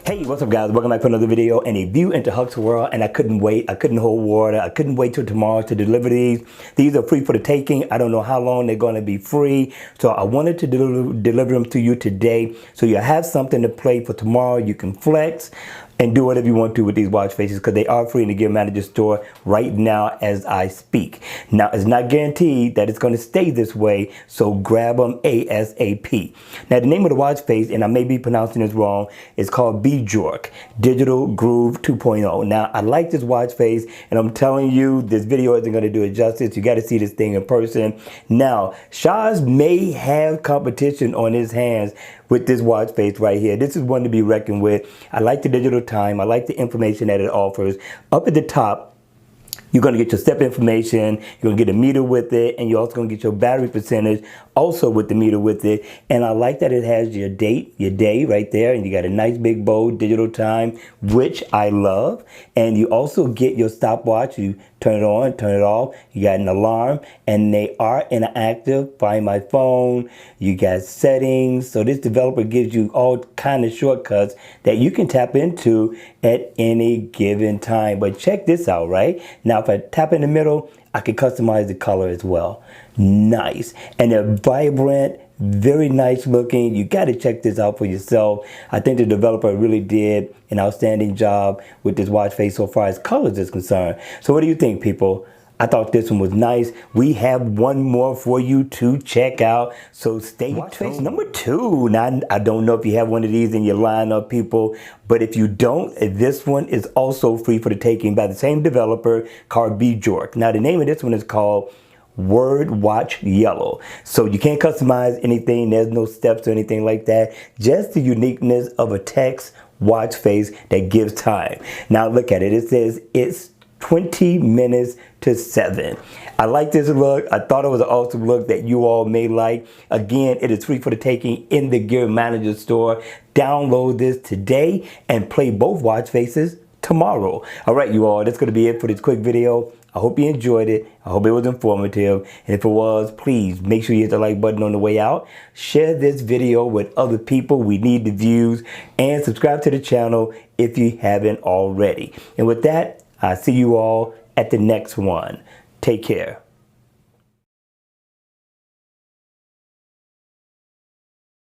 Hey, what's up guys? Welcome back to another video and a view into Huck's world, and I couldn't wait. I couldn't hold water. I couldn't wait till tomorrow to deliver these. These are free for the taking. I don't know how long they're going to be free. So I wanted to deliver them to you today. So you have something to play for tomorrow. You can flex and do whatever you want to with these watch faces because they are free in the Gear Manager store right now as I speak. Now, it's not guaranteed that it's going to stay this way, so grab them ASAP. Now, the name of the watch face, and I may be pronouncing this wrong, is called Bjork Digital Groove 2.0. Now, I like this watch face, and I'm telling you, this video isn't going to do it justice. You got to see this thing in person. Now, Shaz may have competition on his hands with this watch face right here. This is one to be reckoned with. I like the digital time. I like the information that it offers. Up at the top, you're going to get your step information, you're going to get a meter with it, and you're also going to get your battery percentage also with the meter with it. And I like that it has your date, your day right there, and you got a nice big bold digital time, which I love. And you also get your stopwatch. You turn it on, turn it off. You got an alarm, and they are interactive. Find my phone. You got settings. So this developer gives you all kind of shortcuts that you can tap into at any given time. But check this out, right? Now, if I tap in the middle, I can customize the color as well. Nice. And they're vibrant, very nice looking. You got to check this out for yourself. I think the developer really did an outstanding job with this watch face so far as colors is concerned. So what do you think, people? I thought this one was nice. We have one more for you to check out, so stay tuned. Face number 2. Now, I don't know if you have one of these in your lineup, people, but if you don't, this one is also free for the taking by the same developer called Bjork. Now, the name of this one is called Word Watch Yellow. So you can't customize anything. There's no steps or anything like that. Just the uniqueness of a text watch face that gives time. Now, look at it. It says it's 20 minutes to 7. I like this look. I thought it was an awesome look that you all may like. Again, it is free for the taking in the Gear Manager store. Download this today and play both watch faces tomorrow. All right, you all, that's going to be it for this quick video. I hope you enjoyed it. I hope it was informative. And if it was, please make sure you hit the like button on the way out. Share this video with other people. We need the views. And subscribe to the channel if you haven't already. And with that, I'll see you all at the next one. Take care.